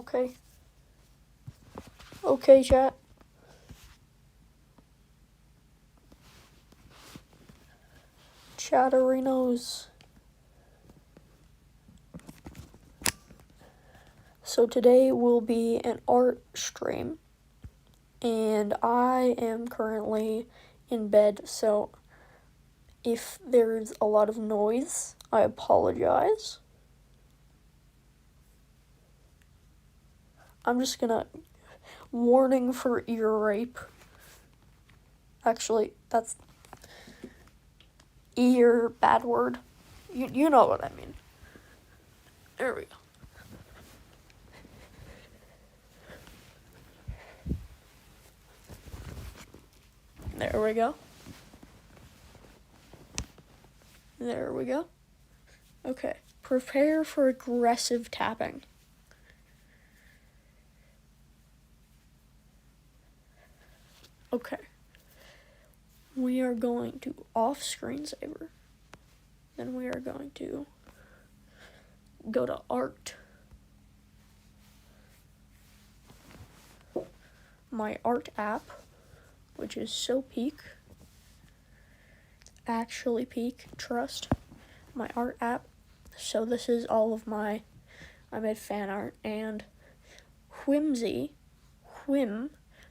Okay. Okay, chat. Chatterinos. So today will be an art stream, and I am currently in bed, so if there's a lot of noise, I apologize. I'm just gonna... Warning for ear rape. Actually, that's... Ear, bad word. You know what I mean. There we go. There we go. There we go. Okay. Prepare for aggressive tapping. Okay. We are going to off screensaver. Then we are going to go to art. My art app, which is so peak. Actually peak, trust. My art app. So this is all of I made fan art, and Whimsy,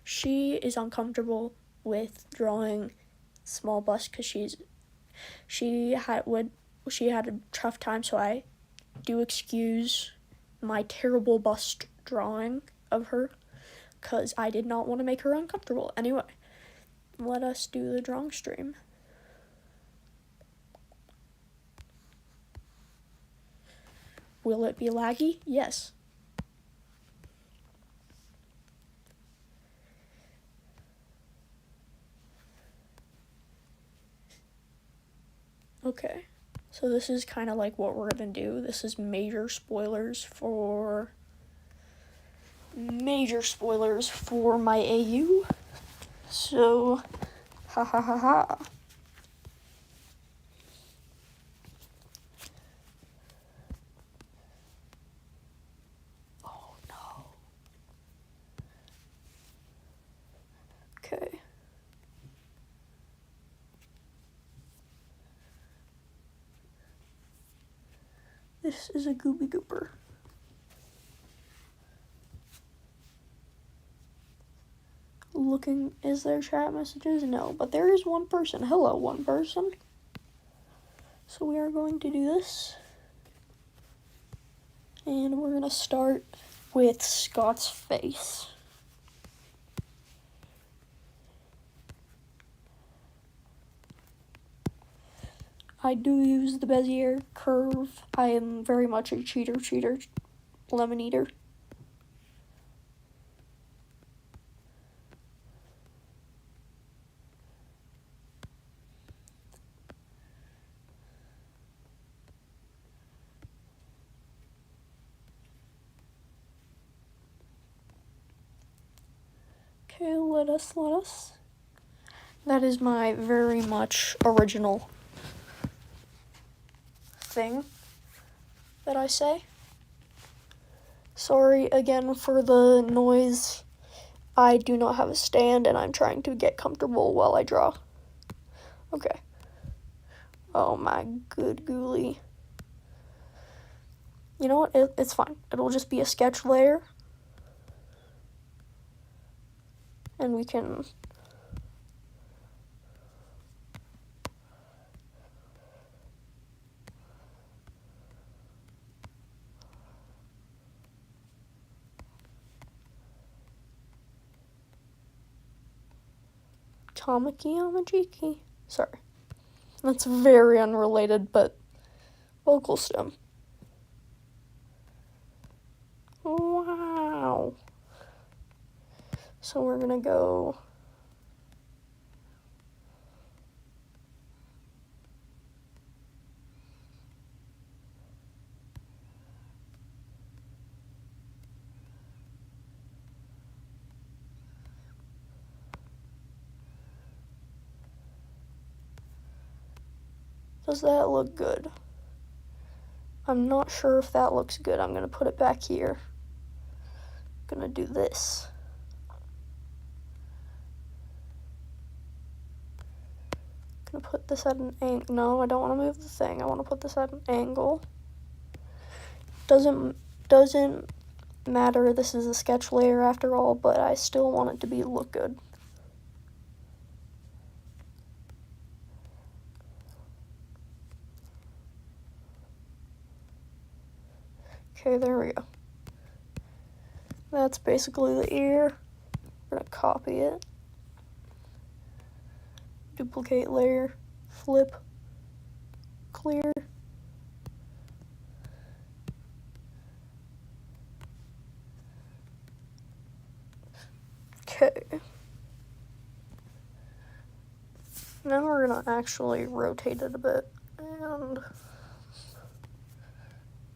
she is uncomfortable with drawing small bust because she had a tough time, so I do excuse my terrible bust drawing of her because I did not want to make her uncomfortable. Anyway, let us do the drawing stream. Will it be laggy? Yes. Okay, so this is kind of like what we're gonna do. This is major spoilers for my AU. So, ha ha ha ha. Oh no. Okay. This is a Gooby Gooper. Looking, is there chat messages? No, but there is one person. Hello, one person. So we are going to do this. And we're gonna start with Scott's face. I do use the Bezier curve. I am very much a cheater, lemon eater. Okay, let us. That is my very much original thing that I say. Sorry again for the noise. I do not have a stand and I'm trying to get comfortable while I draw. Okay. Oh my good gooly. You know what? It's fine. It'll just be a sketch layer. And we can... Tamaki Yamajiki. Sorry. That's very unrelated, but vocal stem. Wow. So we're gonna go... Does that look good? I'm not sure if that looks good. I'm gonna put it back here. gonna do this. Gonna put this at an angle. No, I don't want to move the thing. I want to put this at an angle. Doesn't matter. This is a sketch layer after all, but I still want it to look good. Okay, there we go. That's basically the ear. We're gonna copy it. Duplicate layer, flip, clear. Okay. Now we're gonna actually rotate it a bit and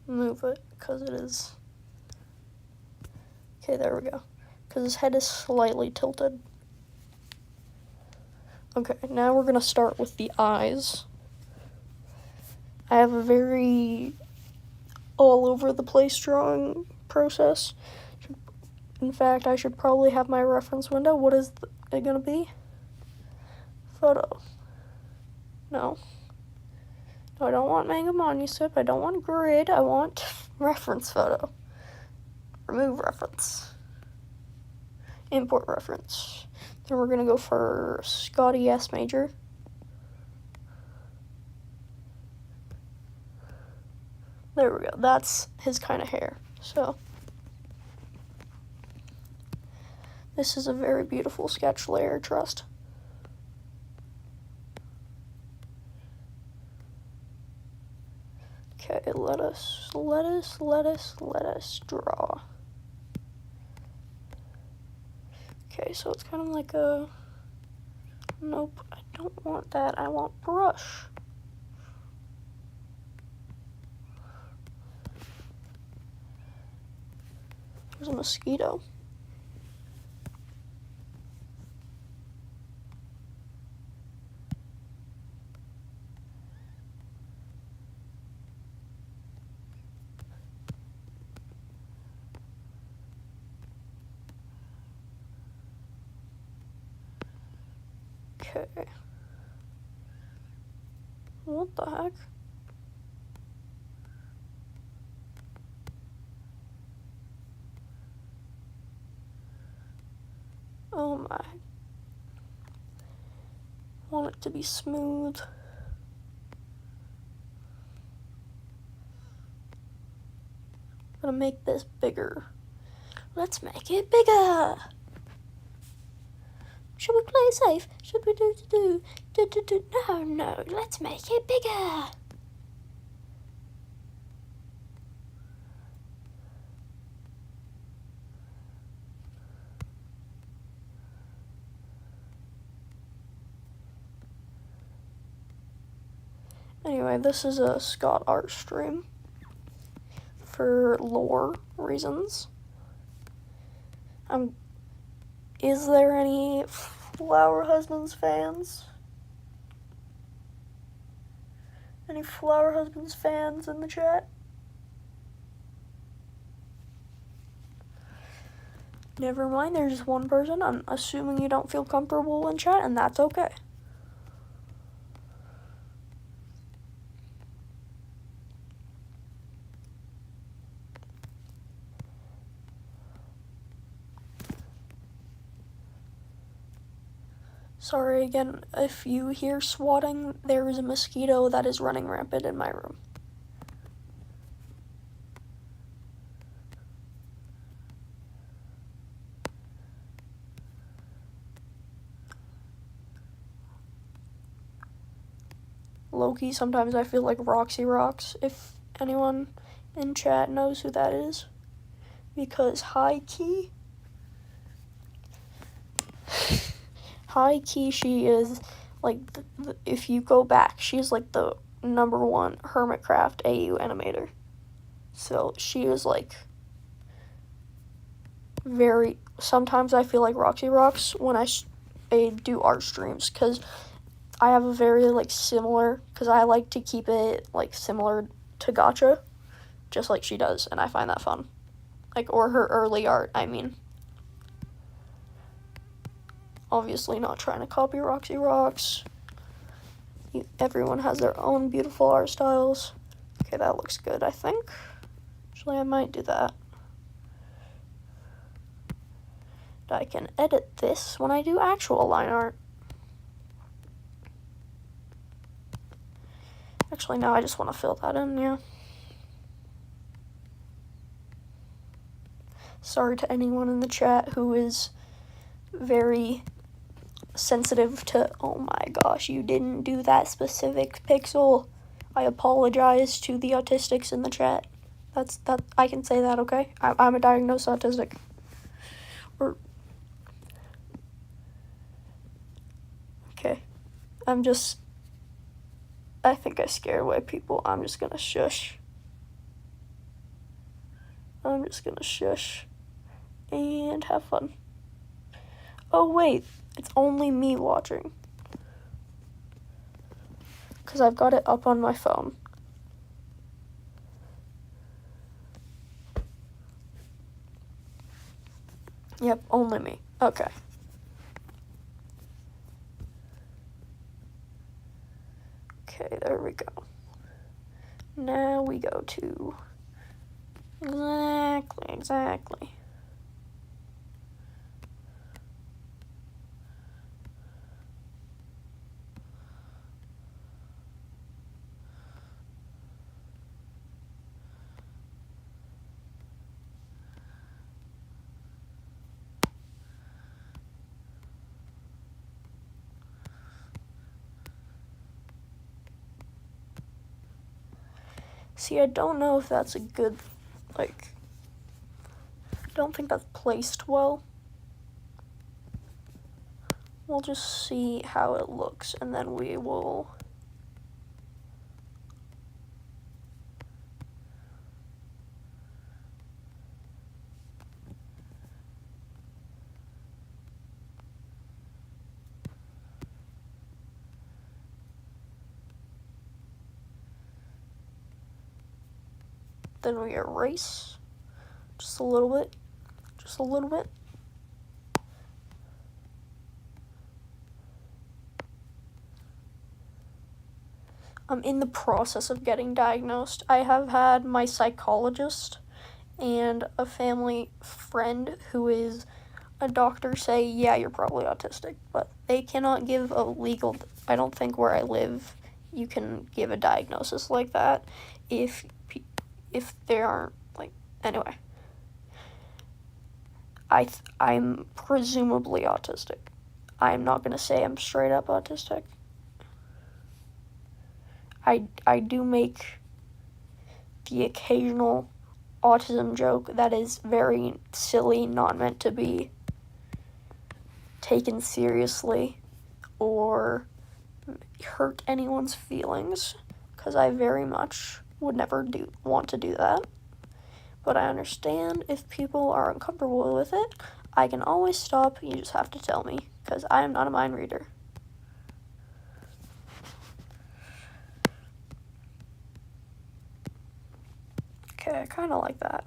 move it because it is. Okay, there we go. Because his head is slightly tilted. Okay, now we're gonna start with the eyes. I have a very all over the place drawing process. In fact, I should probably have my reference window. What is it gonna be? Photo. No, I don't want Manga Manuscript. I don't want grid. I want reference photo. Remove reference. Import reference. Then we're gonna go for Scotty S Major. There we go. That's his kind of hair. So this is a very beautiful sketch layer, trust. Okay, let us draw. Okay, so it's kind of like a, nope, I don't want that, I want brush. There's a mosquito. Okay. What the heck? Oh my. I want it to be smooth. I'm gonna make this bigger. Let's make it bigger. Should we play safe? Should we do? No, let's make it bigger. Anyway, this is a Scott art stream for lore reasons. Is there any Flower Husbands fans? Any Flower Husbands fans in the chat? Never mind, there's just one person. I'm assuming you don't feel comfortable in chat, and that's okay. Sorry again, if you hear swatting, there is a mosquito that is running rampant in my room. Loki, sometimes I feel like Roxy Rocks, if anyone in chat knows who that is. Because high key, she is like, if you go back, she's like the #1 Hermitcraft AU animator. So she is like very, sometimes I feel like Roxy Rocks when I do art streams, because I have a very like similar, because I like to keep it like similar to Gacha, just like she does, and I find that fun. Like, or her early art, I mean. Obviously not trying to copy Roxy Rocks. Everyone has their own beautiful art styles. Okay, that looks good, I think. Actually, I might do that. I can edit this when I do actual line art. Actually, no, I just want to fill that in, yeah. Sorry to anyone in the chat who is very sensitive to, oh my gosh, you didn't do that specific pixel. I apologize to the autistics in the chat. That I can say that, okay? I'm a diagnosed autistic. Okay. I think I scared away people. I'm just gonna shush. And have fun. Oh wait, it's only me watching. Because I've got it up on my phone. Yep, only me. Okay. Okay, there we go. Now we go to... Exactly. See, I don't know if that's a good, like, I don't think that's placed well. We'll just see how it looks, and then we will... Then we erase just a little bit. I'm in the process of getting diagnosed. I have had my psychologist and a family friend who is a doctor say, yeah, you're probably autistic, but they cannot give a legal, I don't think where I live you can give a diagnosis like that if there aren't, like, anyway. I'm presumably autistic. I'm not going to say I'm straight up autistic. I do make the occasional autism joke that is very silly, not meant to be taken seriously or hurt anyone's feelings, because I very much would never want to do that. But I understand if people are uncomfortable with it, I can always stop. You just have to tell me, because I am not a mind reader. Okay, I kind of like that.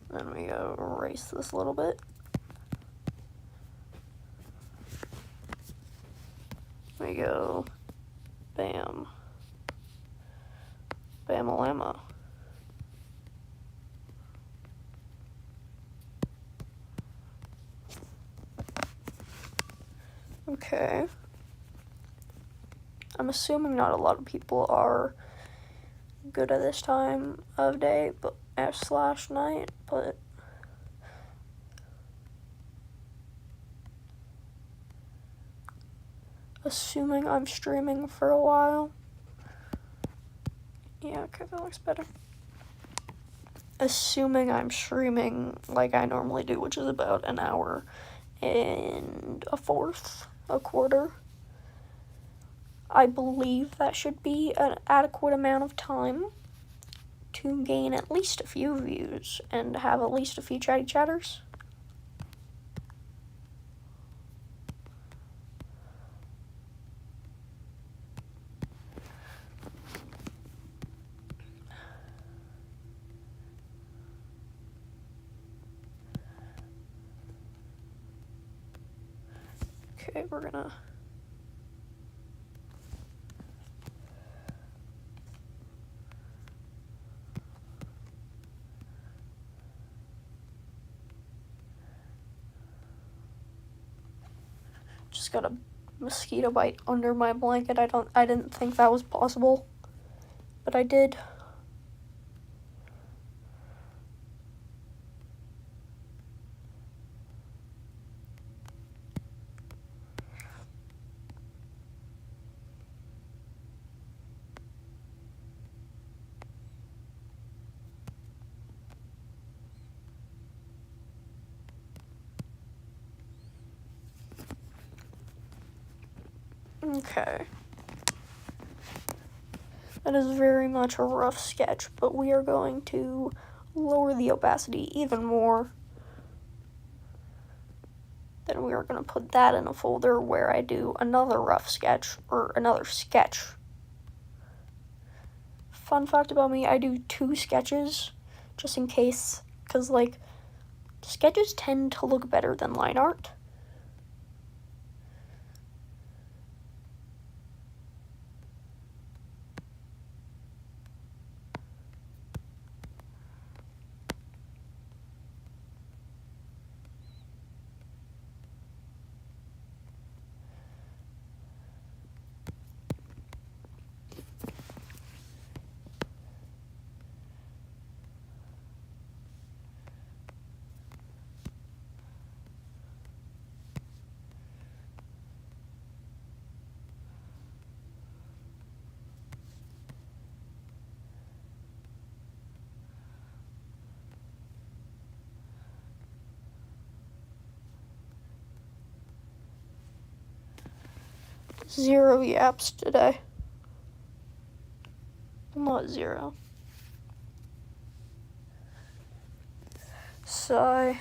Then we go erase this a little bit. We go bam. Bam-a-llama. Okay. I'm assuming not a lot of people are good at this time of day, but /night, but assuming I'm streaming for a while. Yeah, okay, that looks better. Assuming I'm streaming like I normally do, which is about an hour and a quarter. I believe that should be an adequate amount of time to gain at least a few views and have at least a few chatty chatters. Okay, we're gonna just got a mosquito bite under my blanket. I didn't think that was possible, but I did. Okay. That is very much a rough sketch, but we are going to lower the opacity even more. Then we are going to put that in a folder where I do another rough sketch, or another sketch. Fun fact about me, I do 2 sketches, just in case, because, like, sketches tend to look better than line art. Zero yaps today. Not zero. Sigh.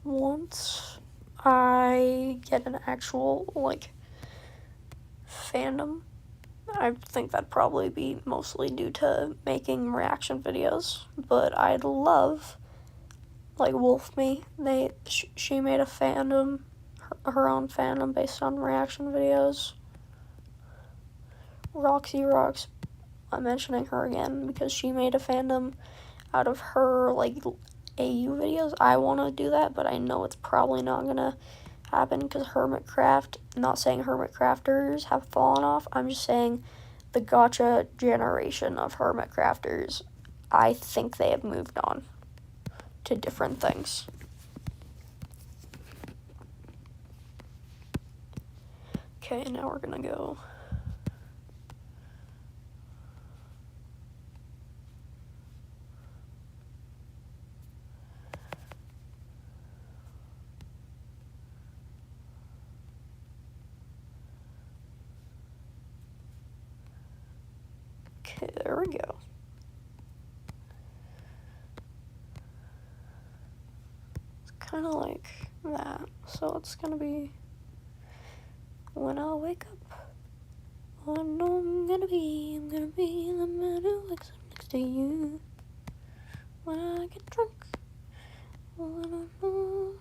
Once I get an actual, like, fandom, I think that'd probably be mostly due to making reaction videos, but I'd love, like, Wolfme, she made a fandom, her own fandom based on reaction videos. Roxy Rocks, I'm mentioning her again because she made a fandom out of her, like, AU videos. I want to do that, but I know it's probably not gonna happen because Hermitcraft, not saying Hermitcrafters have fallen off, I'm just saying the gacha generation of Hermitcrafters, I think they have moved on to different things. Okay, now we're gonna go. Okay, there we go. It's kind of like that. So it's gonna be when I wake up. I know I'm gonna be the man who wakes up next to you. When I get drunk, when I know.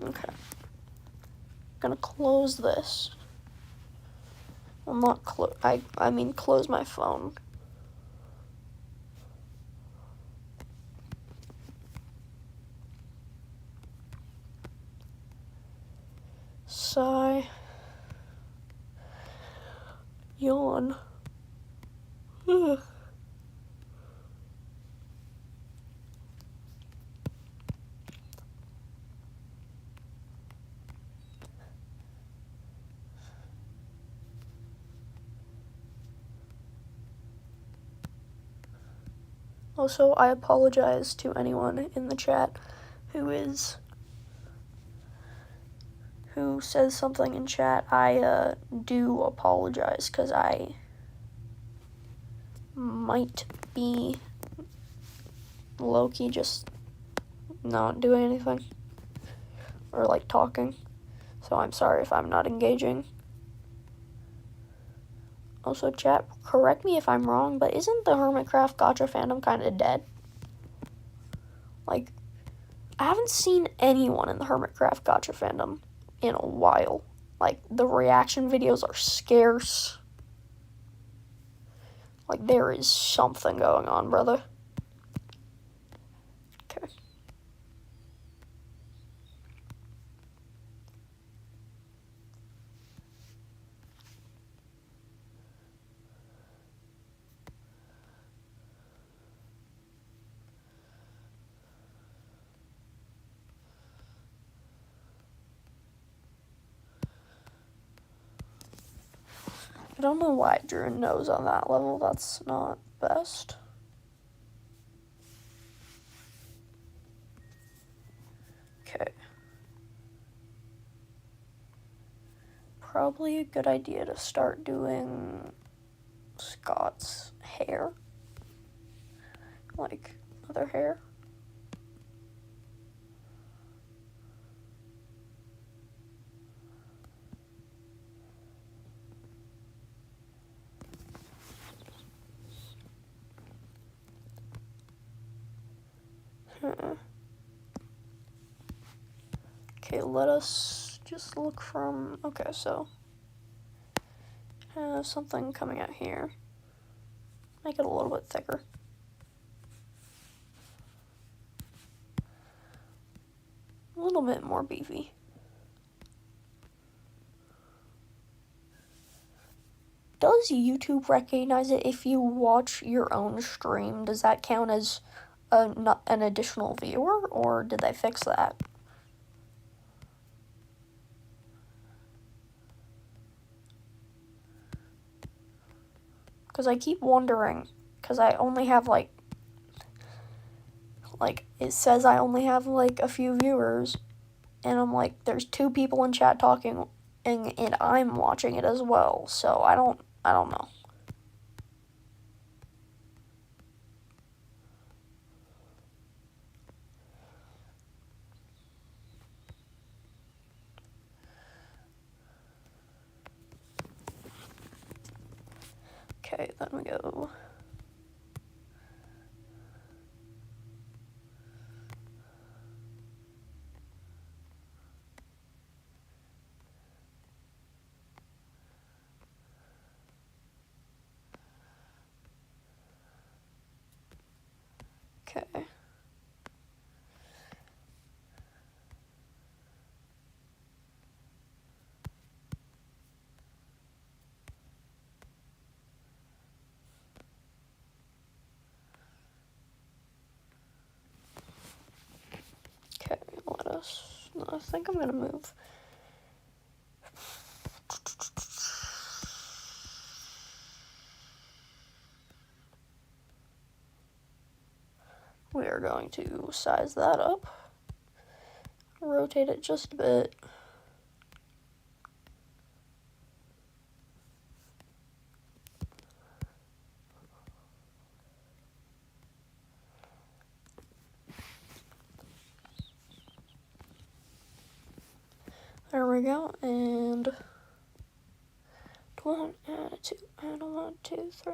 Okay. Gonna close this. Well, not close. I mean close my phone. Sigh. Yawn. Ugh. Also, I apologize to anyone in the chat who says something in chat. I do apologize because I might be low-key just not doing anything or like talking. So I'm sorry if I'm not engaging. Also, chat, correct me if I'm wrong, but isn't the Hermitcraft Gacha fandom kind of dead? Like, I haven't seen anyone in the Hermitcraft Gacha fandom in a while. Like, the reaction videos are scarce. Like, there is something going on, brother. Okay. I don't know why I drew a nose on that level. That's not best. Okay. Probably a good idea to start doing Scott's hair. Like, other hair. Okay, let us just look from, okay, so something coming out here. Make it a little bit thicker. A little bit more beefy. Does YouTube recognize it if you watch your own stream? Does that count as an additional viewer, or did they fix that? Because I keep wondering, because I only have like, it says I only have like a few viewers, and I'm like, there's 2 people in chat talking, and I'm watching it as well, so I don't know. Okay, then we go. Okay. Okay, I think I'm gonna move. We are going to size that up. Rotate it just a bit. There we go, and 1, 2, and 1, 2, 3.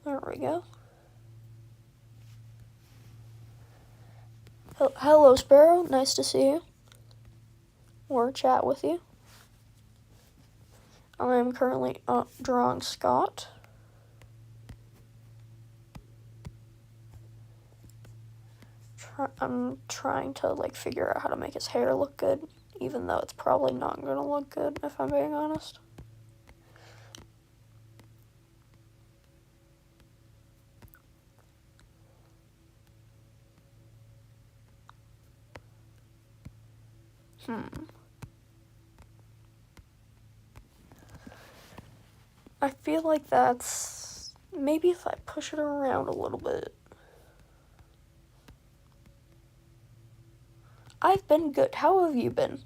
There we go. Hello, Sparrow. Nice to see you. Or chat with you. I am currently drawing Scott. I'm trying to like figure out how to make his hair look good, even though it's probably not gonna look good if I'm being honest. I feel like that's maybe if I push it around a little bit. I've been good. How have you been?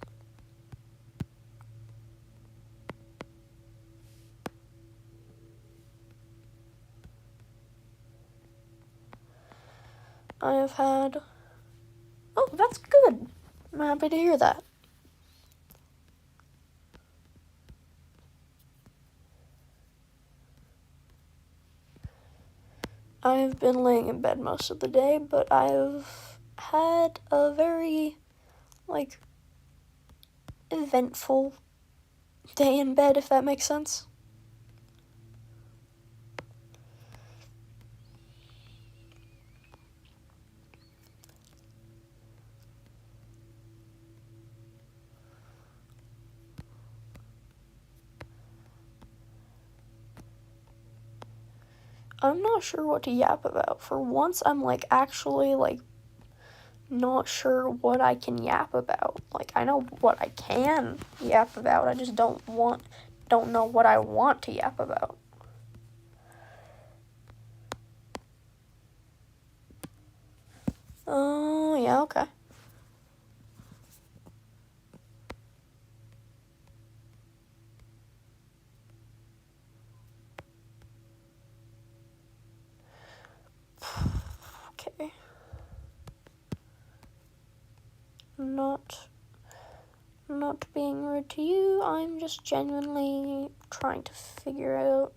I have had. Oh, that's good. I'm happy to hear that. I've been laying in bed most of the day, but I've had a very, like, eventful day in bed, if that makes sense. I'm not sure what to yap about. For once, I'm, like, actually, like, not sure what I can yap about. Like, I know what I can yap about, I just don't know what I want to yap about. Oh, yeah, okay. Okay. Not being rude to you, I'm just genuinely trying to figure out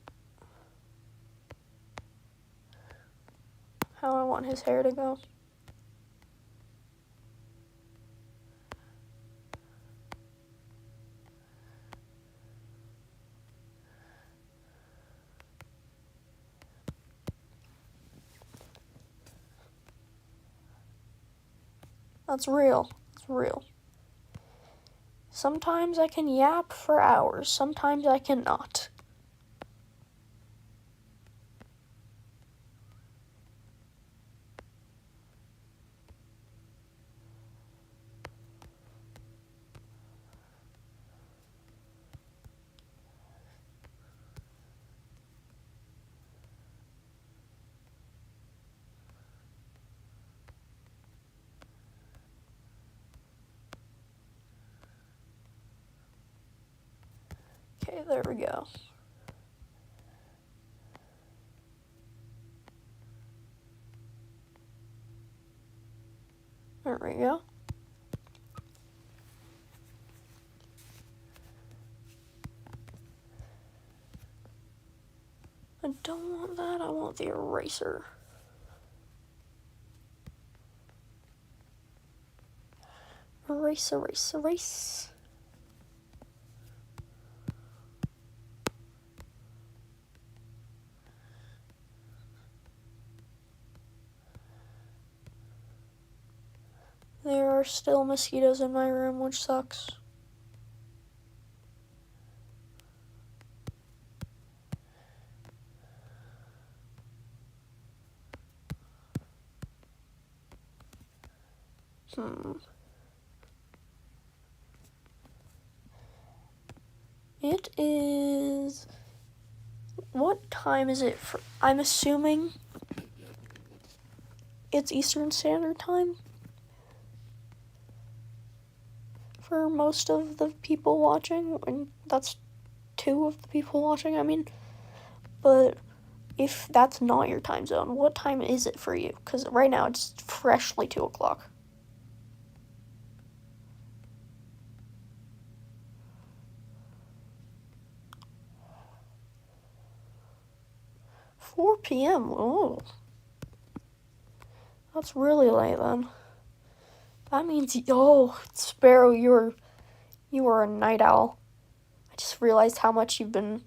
how I want his hair to go. That's real. It's real. Sometimes I can yap for hours, sometimes I cannot. Okay, there we go. There we go. I don't want that, I want the eraser. Erase, erase, erase. There are still mosquitoes in my room, which sucks. It is... What time is it for? I'm assuming it's Eastern Standard Time for most of the people watching, and that's 2 of the people watching, I mean. But if that's not your time zone, what time is it for you? Because right now it's freshly 2 o'clock. 4 p.m. Oh, that's really late then. That means Sparrow, you are a night owl. I just realized how much you've been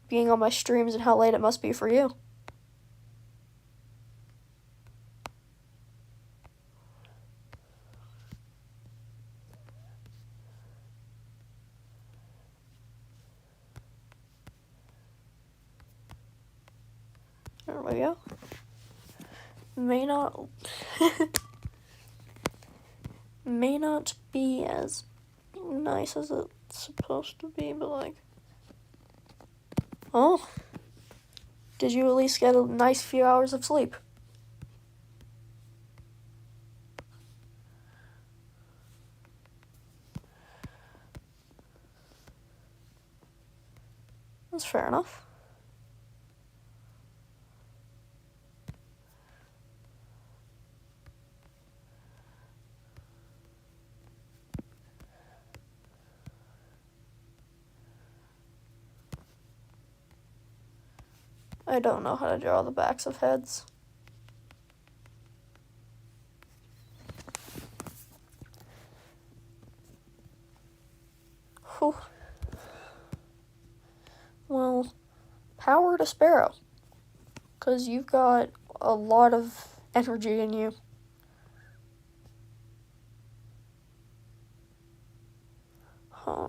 being on my streams and how late it must be for you. There we go. May not may not be as nice as it's supposed to be, but like, oh, did you at least get a nice few hours of sleep? That's fair enough. I don't know how to draw the backs of heads. Whew. Well, power to Sparrow, because you've got a lot of energy in you. Huh.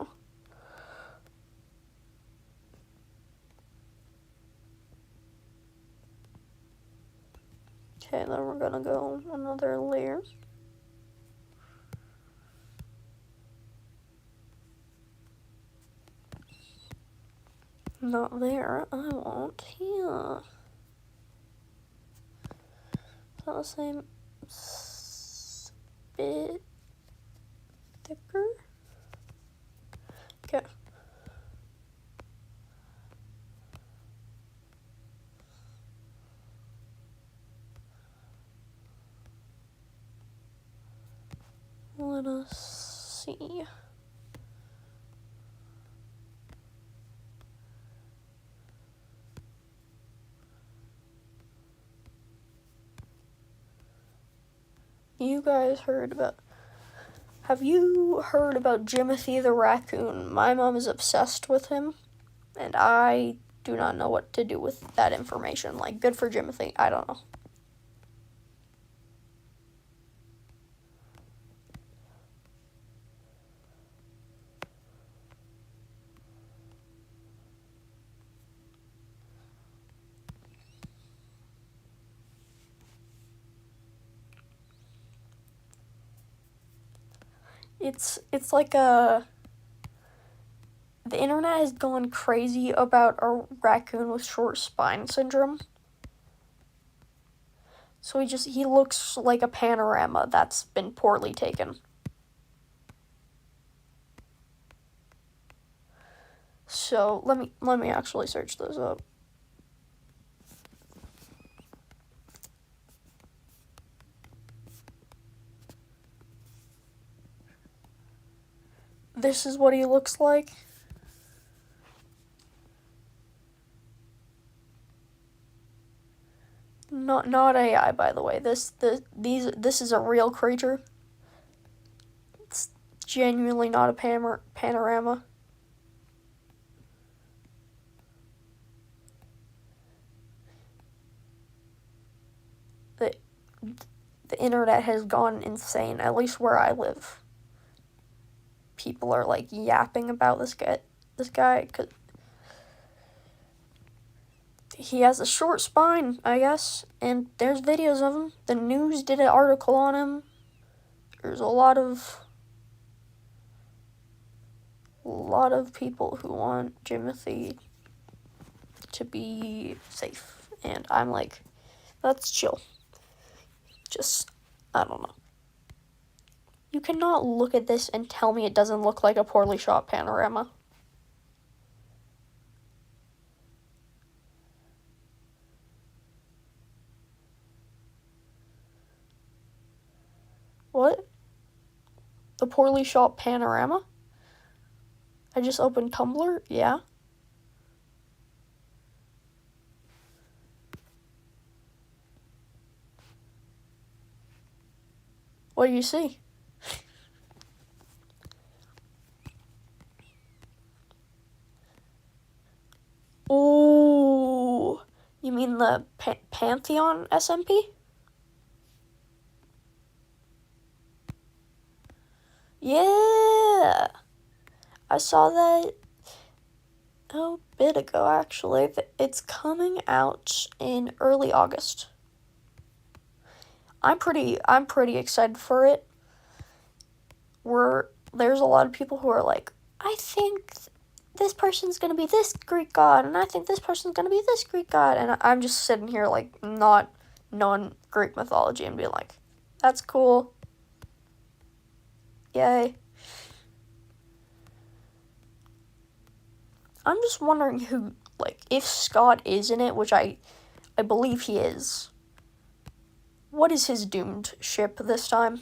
Okay, then we're gonna go another layer. Not there, I want here. Is that the same bit thicker? Okay. Let us see. Have you heard about Jimothy the raccoon? My mom is obsessed with him, and I do not know what to do with that information. Like, good for Jimothy, I don't know. It's like the internet has gone crazy about a raccoon with short spine syndrome. So he looks like a panorama that's been poorly taken. So let me actually search those up. This is what he looks like. Not AI, by the way. This is a real creature. It's genuinely not a panorama. The internet has gone insane, at least where I live. People are like yapping about this guy, cause he has a short spine, I guess, and there's videos of him. The news did an article on him. There's a lot of people who want Jimothy to be safe, and I'm like, that's chill. Just, I don't know. You cannot look at this and tell me it doesn't look like a poorly shot panorama. What? The poorly shot panorama? I just opened Tumblr? Yeah. What do you see? Ooh, you mean the Pantheon SMP? Yeah, I saw that. a bit ago, actually. It's coming out in early August. I'm pretty excited for it. There's a lot of people who are like, I think this person's gonna be this Greek god, and I think this person's gonna be this Greek god, and I'm just sitting here like not knowing Greek mythology and be like, that's cool. Yay. I'm just wondering who, like, if Scott is in it, which I believe he is. What is his doomed ship this time?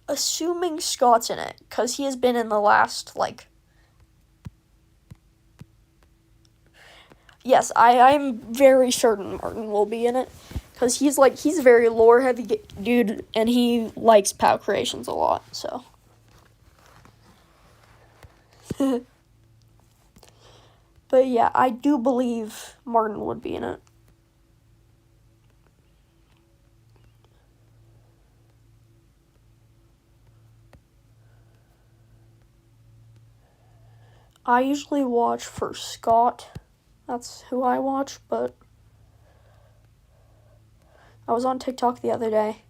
Assuming Scott's in it, because he has been in the last, like... Yes, I'm very certain Martin will be in it, because he's a very lore-heavy dude, and he likes POW creations a lot, so... But yeah, I do believe Martin would be in it. I usually watch for Scott. That's who I watch, but I was on TikTok the other day.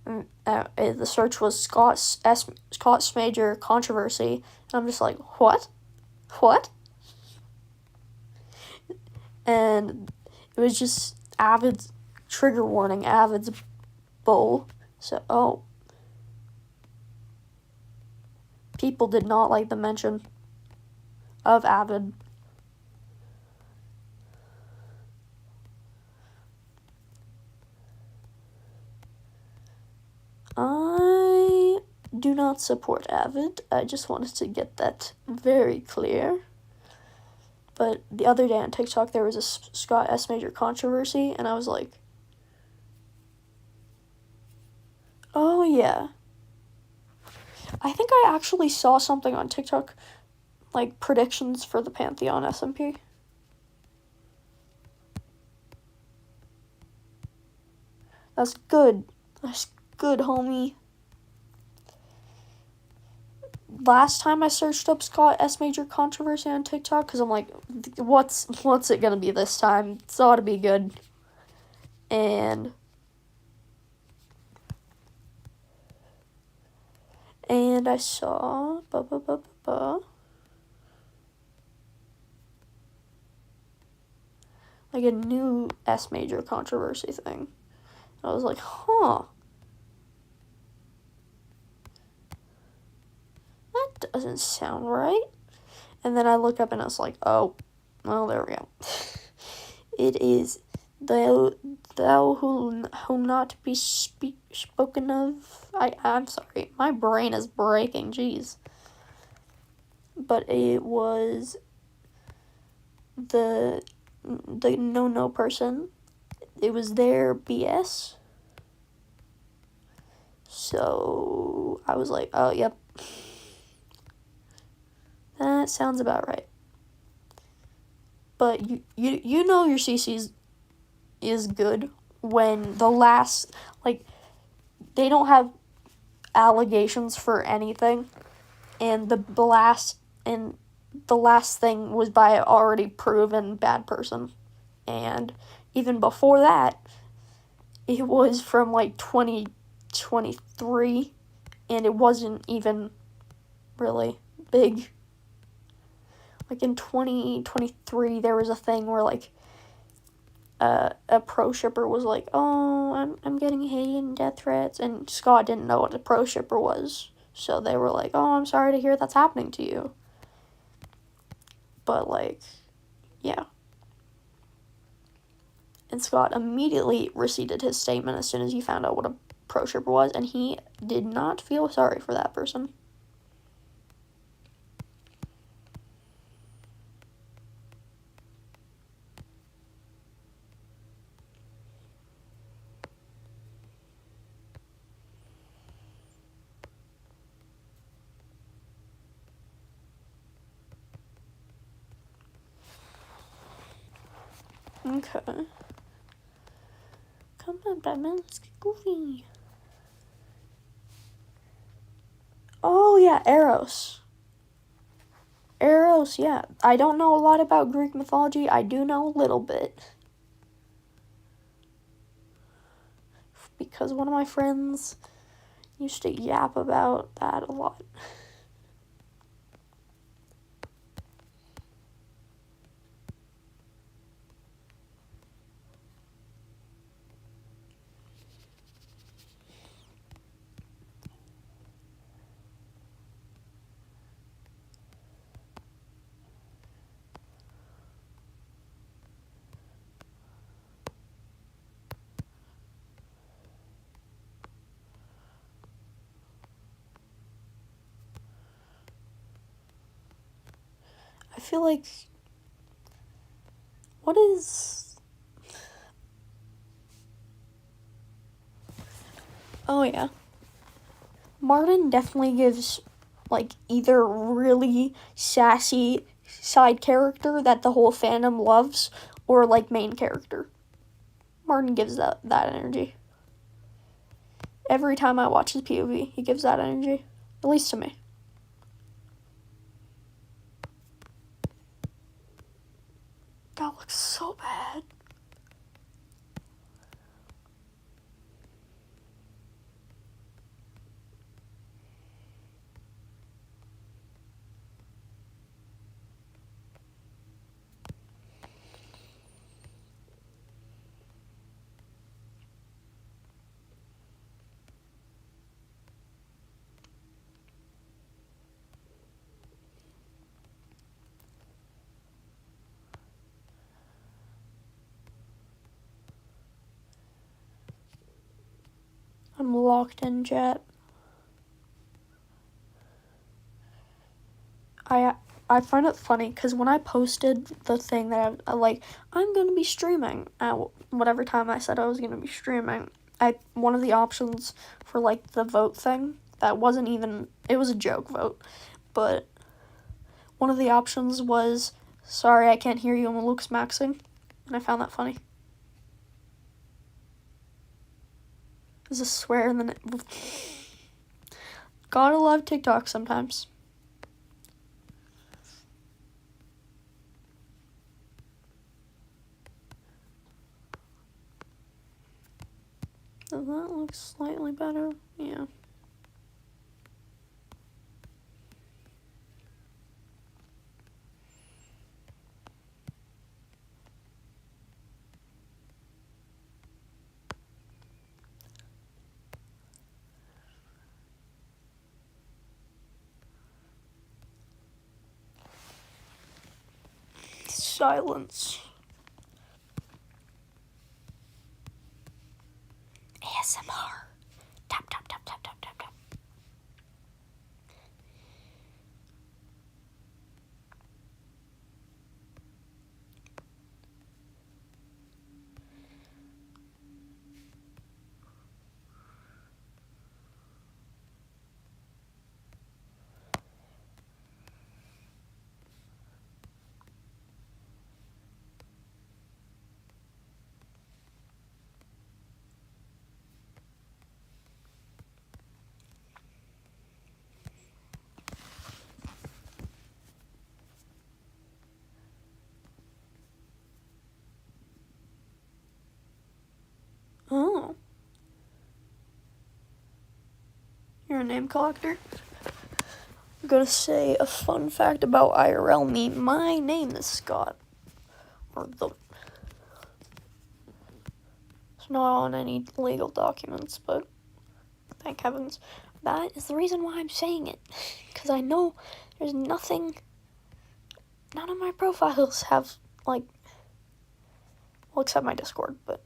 The search was Scott Smajer controversy, and I'm just like, what? And it was just Avid's trigger warning, Avid's bull. So, people did not like the mention of Avid. I do not support Avid. I just wanted to get that very clear. But the other day on TikTok, there was a Scott Smajer controversy, and I was like, oh yeah. I think I actually saw something on TikTok, like predictions for the Pantheon SMP. That's good. That's good, homie. Last time I searched up Scott Smajer controversy on TikTok, because I'm like, what's it gonna be this time? It's ought to be good. And I saw like a new Smajer controversy thing. I was like, huh. That doesn't sound right. And then I look up and I was like, oh, well, there we go. It is thou who not be spoken of. I'm sorry, my brain is breaking, jeez. But it was the no person. It was their BS. So I was like, oh, yep. That sounds about right. But you know your CC is good when the last, like, they don't have allegations for anything, and the last thing was by an already proven bad person. And even before that, it was from like 2023, and it wasn't even really big. Like in 2023, there was a thing where like a pro shipper was like, oh, I'm getting hate and death threats, and Scott didn't know what a pro shipper was, so they were like, oh, I'm sorry to hear that's happening to you. But like, yeah. And Scott immediately receded his statement as soon as he found out what a pro shipper was, and he did not feel sorry for that person. Okay. Come on, Batman, let's get goofy. Oh, yeah, Eros. Eros, yeah. I don't know a lot about Greek mythology. I do know a little bit. Because one of my friends used to yap about that a lot. I feel like, what is... Oh, yeah. Martin definitely gives, like, either really sassy side character that the whole fandom loves, or, like, main character. Martin gives that energy. Every time I watch his POV, he gives that energy. At least to me. That looks so bad. I'm locked in, chat. I find it funny because when I posted the thing that I'm going to be streaming at whatever time I said I was going to be streaming, one of the options for, like, the vote thing, that wasn't even, it was a joke vote, but one of the options was, sorry, I can't hear you, I'm Luke's maxing, and I found that funny. There's a swear in the name. Gotta love TikTok sometimes. Does that look slightly better? Yeah. Silence. ASMR. Tap, tap, tap, tap, tap, tap, tap. Oh. You're a name collector? I'm gonna say a fun fact about IRL me. My name is Scott. It's not on any legal documents, but thank heavens. That is the reason why I'm saying it. Because I know there's nothing... None of my profiles have, like... Well, except my Discord, but...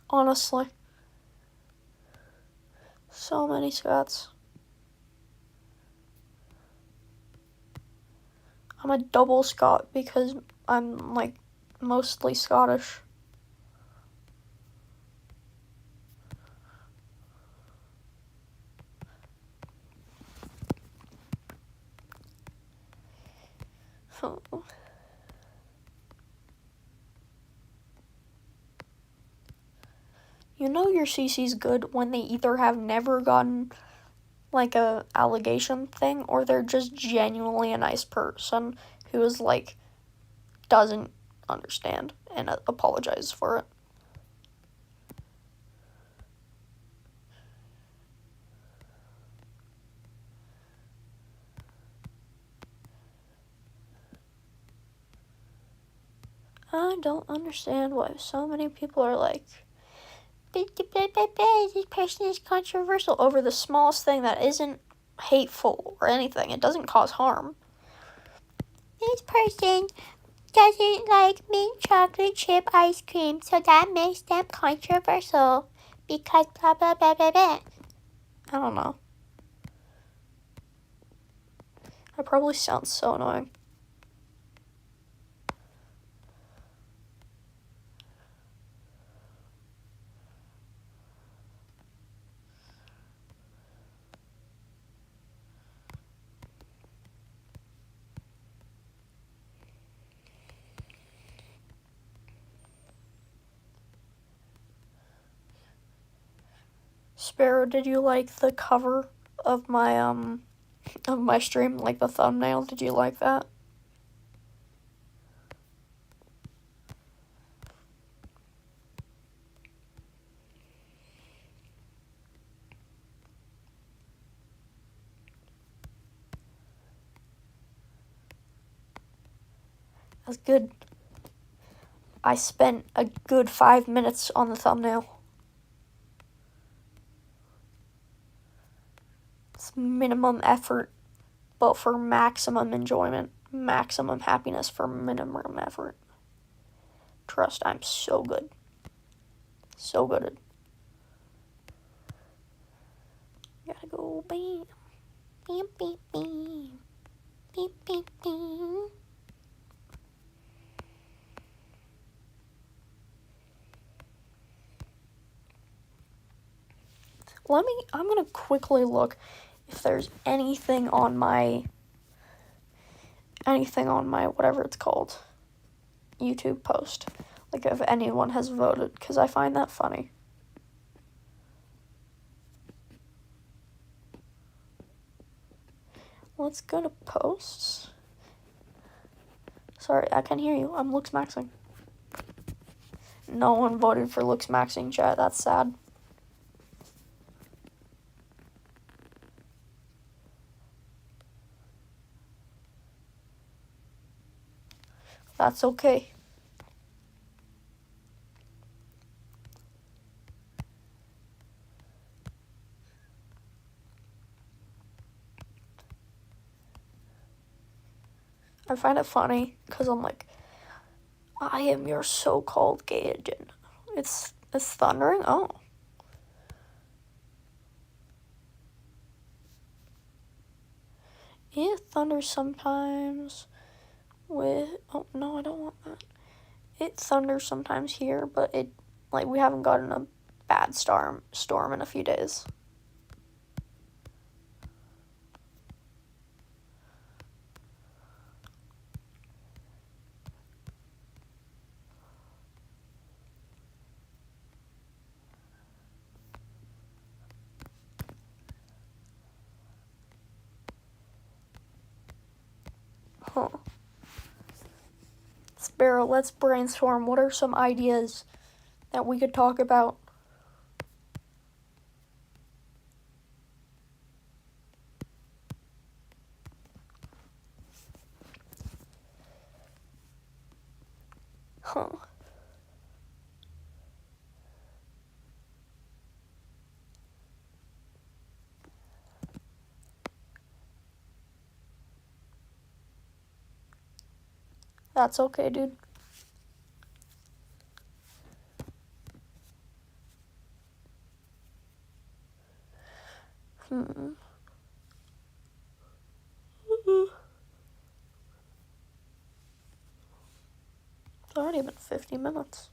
Honestly. So many Scots. I'm a double Scot because I'm, like, mostly Scottish. You know your CC's good when they either have never gotten like a allegation thing or they're just genuinely a nice person who is like doesn't understand and apologizes for it. I don't understand why so many people are like, this person is controversial over the smallest thing that isn't hateful or anything. It doesn't cause harm. This person doesn't like mint chocolate chip ice cream, so that makes them controversial because blah blah blah blah blah. I don't know. That probably sounds so annoying. Sparrow, did you like the cover of my stream, like the thumbnail? Did you like that? That's good. I spent a good 5 minutes on the thumbnail. It's minimum effort, but for maximum enjoyment. Maximum happiness for minimum effort. Trust, I'm so good. So good at it. Gotta go bam. Bam, bam, bam. Bam, bam, bam. I'm gonna quickly look if there's anything on my whatever it's called, YouTube post. Like if anyone has voted, because I find that funny. Let's go to posts. Sorry, I can't hear you. I'm looks maxing. No one voted for looks maxing, chat. That's sad. That's okay. I find it funny because I'm like, I am your so-called gay agent. It's thundering. Oh. It thunders sometimes with, oh no, I don't want that. It thunders sometimes here, but it, like, we haven't gotten a bad storm in a few days. Huh. Sparrow, let's brainstorm. What are some ideas that we could talk about? Huh. That's okay, dude. It's already been 50 minutes.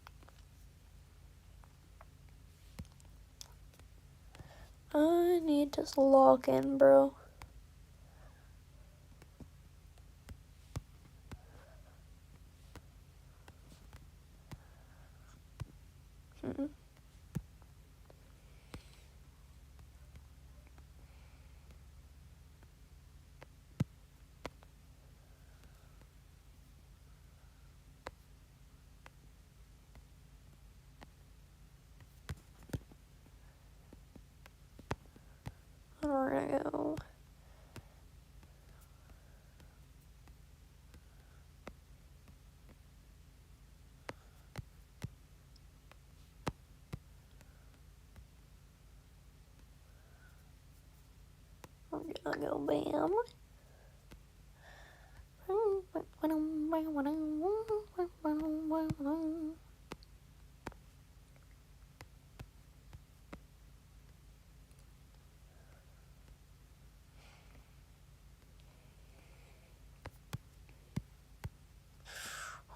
I need to log in, bro. Hmm. We're gonna go. We're gonna go bam.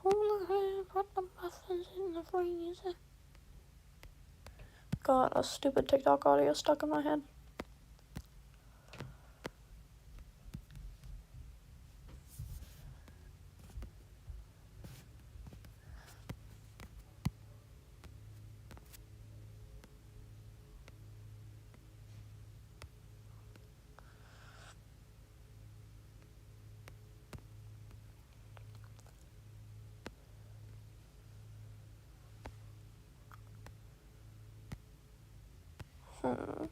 Who the heck put the muffins in the freezer? God, a stupid TikTok audio stuck in my head. Hmm.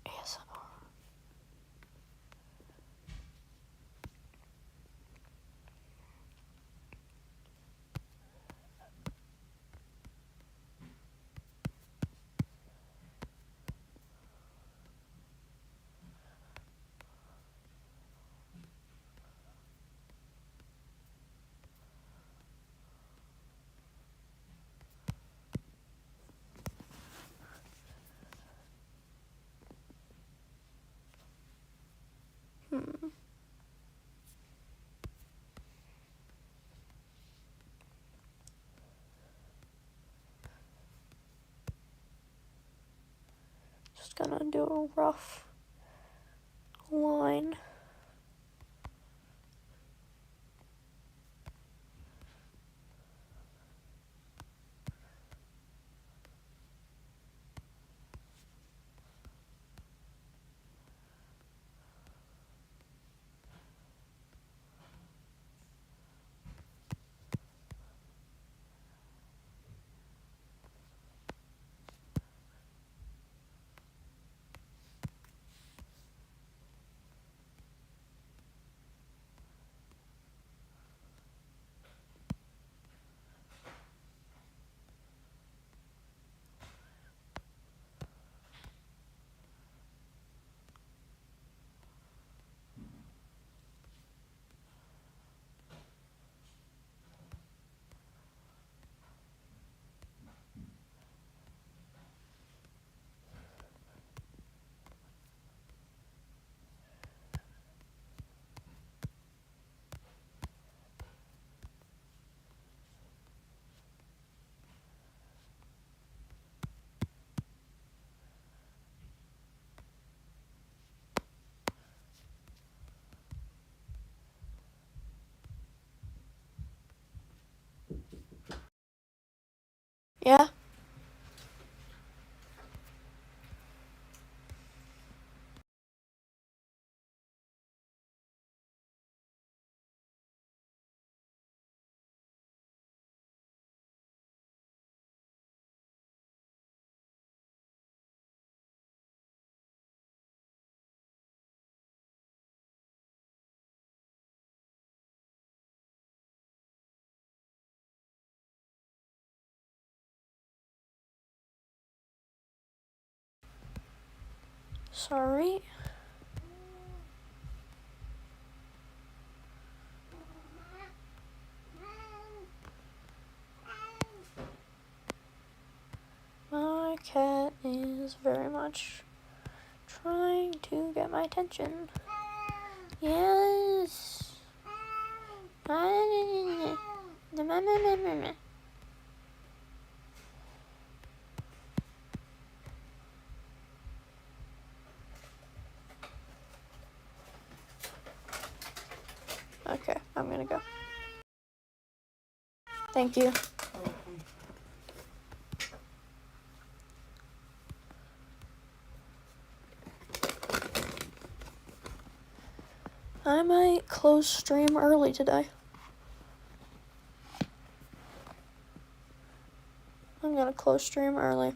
ASMR. Hmm. Just gonna do a rough line. Yeah. Sorry. My cat is very much trying to get my attention. Yes. Okay, I'm gonna go. Thank you. I might close stream early today. I'm gonna close stream early.